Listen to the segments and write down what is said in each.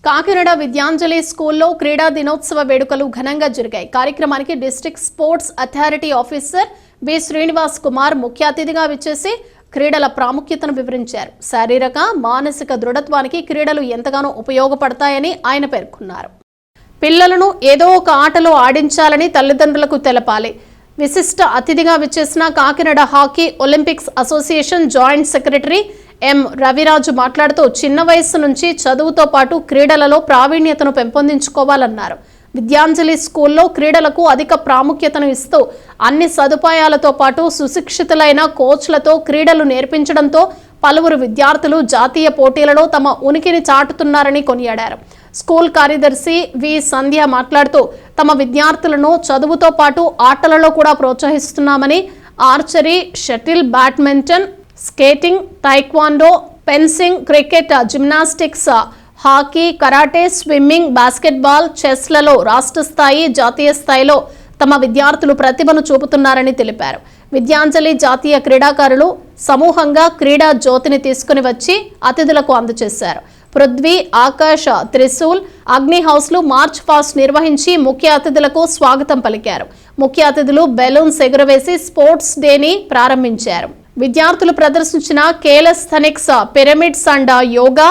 కాకినాడ విద్యాంజలి స్కూల్లో క్రీడా దినోత్సవ వేడుకలు ఘనంగా జరిగాయి. కార్యక్రమానికి district sports authority officer B Srinivas Kumar ముఖ్య అతిథిగా విచ్చేసి క్రీడల ప్రాముఖ్యతను వివరించారు. శారీరక మానసిక దృఢత్వానికి క్రీడలు ఎంతగానో ఉపయోగపడతాయని ఆయన పేర్కొన్నారు. పిల్లలను ఏదో ఒక ఆటలో ఆడించాలని తల్లిదండ్రులకు తెలపాలి. విశిష్ట అతిథిగా విచ్చేసిన Kakinada hockey Olympics association joint secretary M Raviraju మాట్లాడుతూ చిన్న వయసు నుంచి చదువుతో పాటు క్రీడలలో ప్రావీణ్యతను పెంపొందించుకోవాలన్నారు. విద్యాంజలి స్కూల్లో క్రీడలకు అధిక ప్రాముఖ్యతను ఇస్తూ అన్ని సదుపాయాలతో పాటు సుశిక్షితులైన కోచ్లతో క్రీడలు నేర్పించడంతో పలువురు విద్యార్థులు జాతీయ పోటీలలో తమ ఉనికిని చాటుతున్నారని కొనియాడారు. స్కూల్ కార్యదర్శి వి సంధ్య మాట్లాడుతూ తమ విద్యార్థులను చదువుతో పాటు ఆటలలో కూడా ప్రోత్సహిస్తున్నామని archery, shuttle, badminton, skating, taekwondo, fencing, cricket, gymnastics, hockey, karate, swimming, basketball, చెస్లలో రాష్ట్ర స్థాయి, జాతీయ స్థాయిలో తమ విద్యార్థులు ప్రతిభను చూపుతున్నారని తెలిపారు. విద్యాంజలి జాతీయ క్రీడాకారులు సమూహంగా క్రీడా జ్యోతిని తీసుకుని వచ్చి అతిథులకు అందజేశారు. పృథ్వీ, ఆకాశ్, త్రిశూల్, అగ్ని హౌస్లు మార్చ్ పాస్ట్ నిర్వహించి ముఖ్య అతిథులకు స్వాగతం పలికారు. ముఖ్య అతిథులు బెలూన్స్ ఎగురవేసి స్పోర్ట్స్ డేని ప్రారంభించారు. విద్యార్థులు ప్రదర్శించిన calisthenics, pyramids and yoga,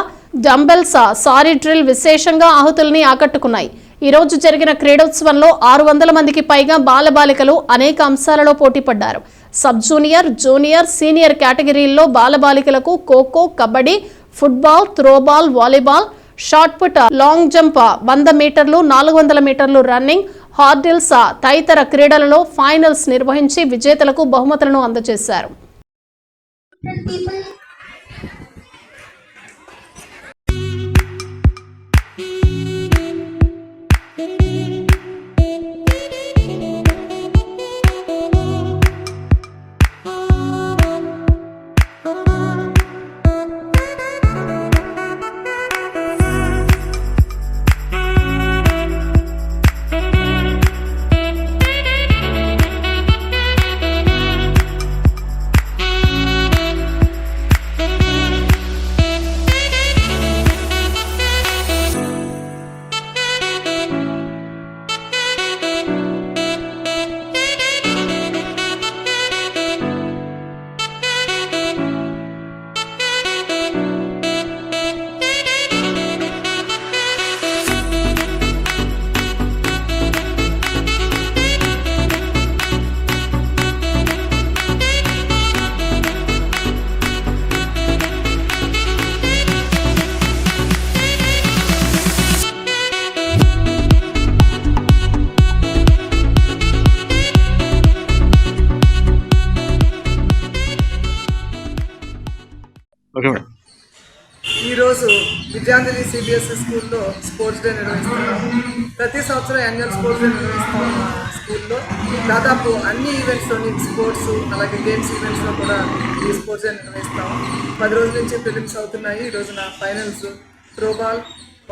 dumbbells, sari drill విశేషంగా ఆహుతుల్ని ఆకట్టుకున్నాయి. ఈ రోజు జరిగిన క్రీడోత్సవంలో 600 మందికి పైగా బాలబాలికలు అనేక అంశాలలో పోటీపడ్డారు. సబ్ జూనియర్, జూనియర్, సీనియర్ కేటగిరీల్లో బాలబాలికలకు khokho, kabaddi, football, throwball, volleyball, shot put, long jump, 100 మీటర్లు, 400 మీటర్లు రన్నింగ్, హార్డిల్స్ తదితర క్రీడలలో ఫైనల్స్ నిర్వహించి విజేతలకు బహుమతులను అందజేశారు. ఈరోజు విద్యాంజలి సిబిఎస్ఈ స్కూల్లో స్పోర్ట్స్ డే నిర్వహిస్తున్నాము. ప్రతి సంవత్సరం యాన్యువల్ స్పోర్ట్స్ డే నిర్వహిస్తాము. స్కూల్లో దాదాపు అన్ని ఈవెంట్స్లోని స్పోర్ట్స్ అలాగే గేమ్స్ ఈవెంట్స్లో కూడా ఈ స్పోర్ట్స్ డే నిర్వహిస్తాము. 10 రోజుల నుంచి ప్రిలిమ్స్ అవుతున్నాయి. ఈ రోజున finals throwball,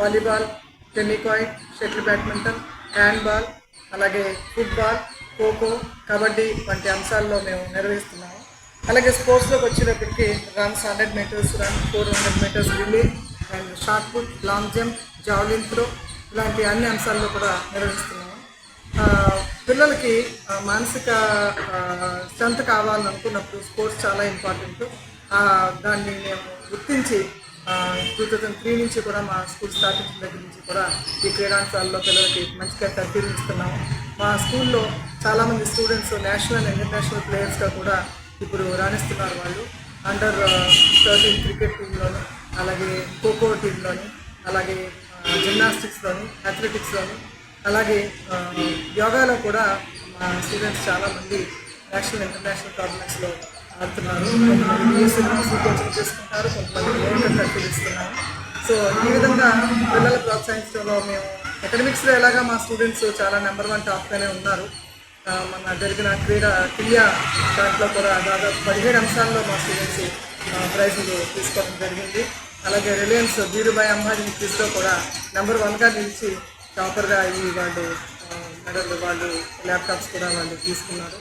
volleyball, tennikoit, shuttle badminton, handball, అలాగే ఫుట్బాల్, ఖోఖో, కబడ్డీ వంటి అంశాల్లో మేము నిర్వహిస్తున్నాము. అలాగే స్పోర్ట్స్లోకి వచ్చేటప్పటికి runs 100 metres run, 400 metres relay and shot put, long jump, javelin throw ఇలాంటి అన్ని అంశాల్లో కూడా నిర్వహిస్తున్నాము. పిల్లలకి మానసిక స్ట్రెంత్ కావాలనుకున్నప్పుడు స్పోర్ట్స్ చాలా ఇంపార్టెంట్. దాన్ని మేము గుర్తించి 2003 నుంచి కూడా మా స్కూల్ స్టార్టింగ్ దగ్గర నుంచి కూడా ఈ క్రీడాంశాలలో పిల్లలకి మంచిగా తర్ఫీదునిస్తున్నాము. మా స్కూల్లో చాలామంది స్టూడెంట్స్ నేషనల్ అండ్ ఇంటర్నేషనల్ ప్లేయర్స్గా కూడా ఇప్పుడు రాణిస్తున్నారు. వాళ్ళు అండర్ 13 క్రికెట్ టీంలోని, అలాగే ఖోఖో టీంలోని, అలాగే జిమ్నాస్టిక్స్లోని, అథ్లెటిక్స్లోని, అలాగే యోగాలో కూడా మా స్టూడెంట్స్ చాలామంది నేషనల్ ఇంటర్నేషనల్ టోర్నమెంట్స్లో ఆడుతున్నారు. కొంతమంది బిఎస్సీ కోచింగ్ చేసుకుంటారు, కొంతమంది ఓల్డ్ తర్ఫీదిస్తున్నారు. సో ఈ విధంగా పిల్లలు ప్రోత్సహించడంలో మేము అకాడమిక్స్లో ఎలాగా మా స్టూడెంట్స్ చాలా నెంబర్ 1 టాప్గానే ఉన్నారు. మన జరిగిన క్రీడా దాంట్లో కూడా దాదాపు 17 అంశాల్లో మా స్టూడెంట్స్ ప్రైజులు తీసుకోవడం జరిగింది. అలాగే రిలయన్స్ ధీరుభాయ్ అంబానీ క్విజ్లో కూడా నెంబర్ 1గా నిలిచి టాపర్గా అయ్యి వాళ్ళు మెడల్, వాళ్ళు ల్యాప్టాప్స్ కూడా వాళ్ళు తీసుకున్నారు.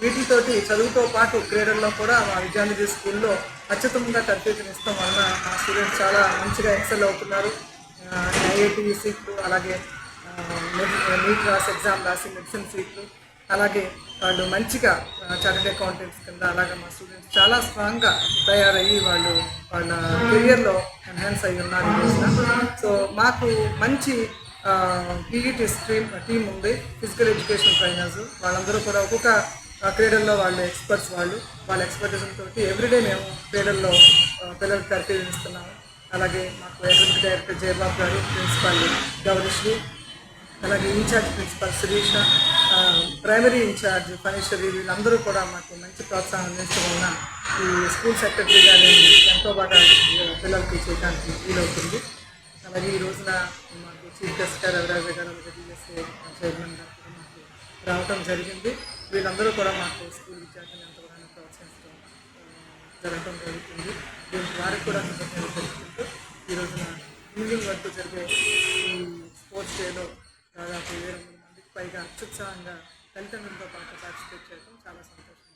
వీటితోటి చదువుతో పాటు క్రీడల్లో కూడా మా విద్యాంజలి స్కూల్లో అత్యుత్తమంగా తర్ఫీదునిస్తాం వలన మా స్టూడెంట్స్ చాలా మంచిగా ఎక్సెల్ అవుతున్నారు. ఏటీ సీట్లు, అలాగే నీట్ రాసి ఎగ్జామ్ రాసి మెడిసిన్ సీట్లు, అలాగే వాళ్ళు మంచిగా చార్టెడ్ అకౌంటెంట్స్ కింద అలాగే మా స్టూడెంట్స్ చాలా స్ట్రాంగ్గా తయారయ్యి వాళ్ళు వాళ్ళ కెరియర్లో ఎన్హాన్స్ అయ్యి ఉన్నారు ఈ రోజున. సో మాకు మంచి పీఈటీ టీం ఉంది, ఫిజికల్ ఎడ్యుకేషన్ ట్రైనర్స్, వాళ్ళందరూ కూడా ఒక్కొక్క క్రీడల్లో వాళ్ళు ఎక్స్పర్ట్స్. వాళ్ళ ఎక్స్పర్టిజం తోటి ఎవ్రీడే మేము క్రీడల్లో పిల్లలకు తరఫీదు ఇస్తున్నాము. అలాగే మాకు అకాడమిక్ డైరెక్టర్ జయబాబు గారు, ప్రిన్సిపాల్ గౌరీశ్రీ, అలాగే incharge principal Sirisha, primary incharge Phaniswari, వీళ్ళందరూ కూడా మాకు మంచి ప్రోత్సాహం అందించడం వలన ఈ స్కూల్ సెక్రటరీగా నేను ఎంతో బాగా పిల్లలకి చేయడానికి వీలవుతుంది. అలాగే ఈ రోజున మాకు చీఫ్ గెస్ట్గా రవిరాజ గారు, అలాగే డిఎస్ఏ చైర్మన్ గారు కూడా మాకు రావటం జరిగింది. వీళ్ళందరూ కూడా మాకు స్కూల్ విద్యార్థులను ఎంతగానో ప్రోత్సహించడం జరగడం జరుగుతుంది. దీనికి వారికి కూడా తెలుసుకుంటూ ఈ రోజున ఈవినింగ్ వరకు జరిగే ఈ స్పోర్ట్స్ డేలో దాదాపు 700 మందికి పైగా అత్యుత్సాహంగా తల్లిదండ్రులతో పాటు పార్టిసిపేట్ చేయడం చాలా సంతోషంగా.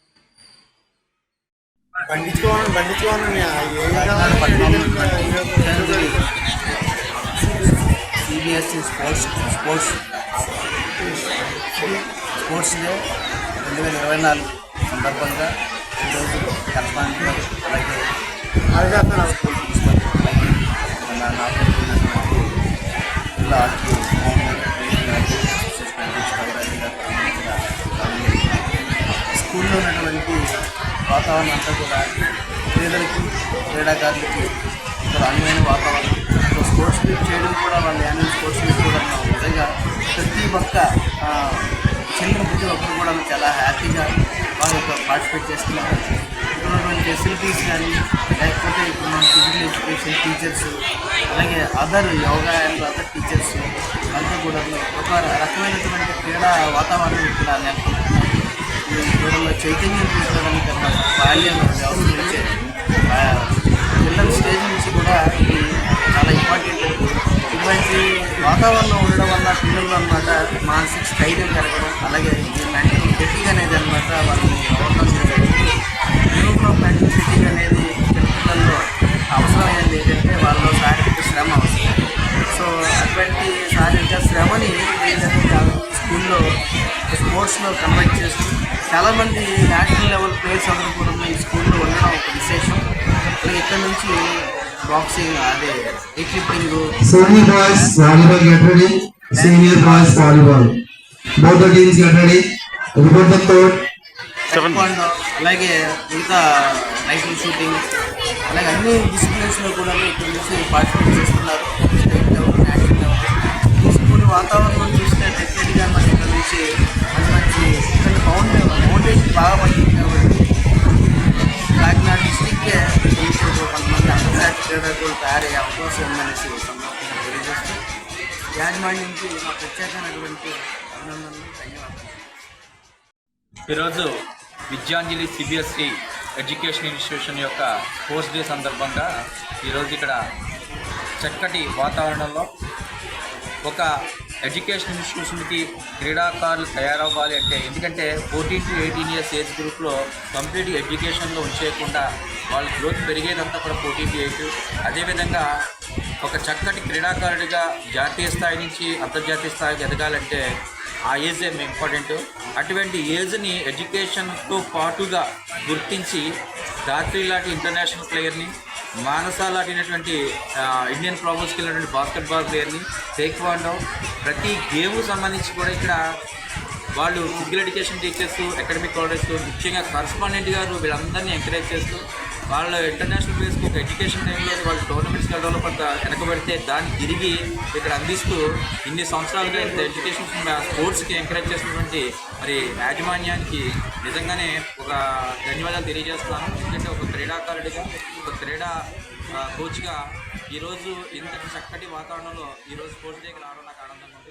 సిబిఎస్ఈ స్పోర్ట్స్ డే 2024 సందర్భంగా ఈరోజు కరస్పాండెంట్ అలాగే స్కూల్ ప్రిన్సిపల్ జిల్లా స్కూల్లో ఉన్నటువంటి వాతావరణం అంతా కూడా క్రీడలకి క్రీడాకారులకి ఇక్కడ అనువైన వాతావరణం. స్పోర్ట్స్ మీట్ చేయడం కూడా వాళ్ళ యాన్యువల్ స్పోర్ట్స్ మీట్ కూడా నిజంగా ప్రతి ఒక్క చిన్న ప్రతి ఒక్కరు కూడా చాలా హ్యాపీగా వాళ్ళు పార్టిసిపేట్ చేస్తున్నారు. ఇక్కడ ఉన్నటువంటి ఫెసిలిటీస్ కానీ లేకపోతే ఇప్పుడు మన ఫిజికల్ ఎడ్యుకేషన్ టీచర్స్, అలాగే other yoga and other teachers అంతా కూడా ఒక రకమైనటువంటి క్రీడా వాతావరణం ఇక్కడ నెలకొంటున్నారు. ఈ క్రీడల్లో చైతన్యం తీసుకోవడానికి బాల్యం అవసరించే పిల్లల స్టేజ్ నుంచి కూడా ఇది చాలా ఇంపార్టెంట్. ఇటువంటి వాతావరణం ఉండడం వల్ల పిల్లలు అనమాట మానసిక స్థైర్యం పెరగడం, అలాగే ఈ మెంటల్ ఫిట్టింగ్ అనేది అనమాట వాళ్ళని అవగాహన చేయడం. మెంటల్ ఫిట్టింగ్ అనేది పిల్లల్లో అవసరమైనది ఏంటంటే వాళ్ళలో శారీరక శ్రమ అవసరం. సో అటువంటి శారీరక శ్రమని స్కూల్లో స్పోర్ట్స్లో కన్వర్ట్ చేస్తూ చాలామంది నేషనల్ లెవెల్ ప్లేయర్స్ అందరూ కూడా ఈ స్కూల్లో ఉండడం ఒక విశేషం. ఇక్కడ నుంచి బాక్సింగ్, అదే equipping, senior boys volleyball get ready, senior boys volleyball, both the teams get ready, report the court. అలాగే మిగతా రైఫిల్ షూటింగ్, అలాగే అన్ని డిసిప్లిన్స్లో కూడా ఇక్కడ నుంచి పార్టిసిపేట్ చేస్తున్నారు. State level, national level. ఈ స్కూల్ వాతావరణం చూస్తే డెఫినెట్గా మనకి ఇక్కడ నుంచి మంచి ఇక్కడ ఫౌండేషన్ బాగా పడుతుంది కాబట్టి కాకినాడ డిస్టిక్కే కొంతమంది అంతర్జాతీయ క్రీడాకులు తయారయ్యే అవకాశం ఉందనేసి సందర్భంగా తెలియజేస్తూ యాజమాన్యానికి మా ప్రత్యేకమైనటువంటి అభినందనలు, ధన్యవాదాలు. ఈరోజు విద్యాంజలి సిబిఎస్ఈ ఎడ్యుకేషన్ ఇన్స్టిట్యూషన్ యొక్క స్పోర్ట్స్ డే సందర్భంగా ఈరోజు ఇక్కడ చక్కటి వాతావరణంలో ఒక ఎడ్యుకేషన్ ఇన్స్టిట్యూషన్కి క్రీడాకారులు తయారవ్వాలి అంటే, ఎందుకంటే 14 to 18 years ఏజ్ గ్రూప్లో కంప్లీట్ ఎడ్యుకేషన్లో ఉంచేయకుండా వాళ్ళ గ్రోత్ పెరిగేదంతా కూడా 14 to 8. అదేవిధంగా ఒక చక్కటి క్రీడాకారుడిగా జాతీయ స్థాయి నుంచి అంతర్జాతీయ స్థాయికి ఎదగాలంటే ఆ ఏజే ఇంపార్టెంట్. అటువంటి ఏజ్ని ఎడ్యుకేషన్తో పాటుగా గుర్తించి ధాత్రి లాంటి ఇంటర్నేషనల్ ప్లేయర్ని, మానస లాంటినటువంటి ఇండియన్ ప్రాబ్లమ్స్కి వెళ్ళినటువంటి బాస్కెట్బాల్ ప్లేయర్ని, టేక్వాండో, ప్రతి గేమ్ సంబంధించి కూడా ఇక్కడ వాళ్ళు physical education teachers, academic colleges, ముఖ్యంగా కరస్పాండెంట్ గారు వీళ్ళందరినీ ఎంకరేజ్ చేస్తూ వాళ్ళ ఇంటర్నేషనల్ ప్లేయర్స్కి ఒక ఎడ్యుకేషన్ టైంలో వాళ్ళు టోర్నమెంట్స్కి వెళ్ళడంలో కొంత వెనకబడితే దాన్ని తిరిగి ఇక్కడ అందిస్తూ ఇన్ని సంవత్సరాలుగా ఇంత ఎడ్యుకేషన్ స్పోర్ట్స్కి ఎంకరేజ్ చేసినటువంటి మరి యాజమాన్యానికి నిజంగానే ఒక ధన్యవాదాలు తెలియజేస్తున్నాను. ఎందుకంటే ఒక క్రీడాకారుడిగా, ఒక క్రీడా కోచ్గా ఈరోజు ఇంతటి చక్కటి వాతావరణంలో ఈరోజు స్పోర్ట్స్ డేకి రావడం నాకు ఆనందంగా ఉంది.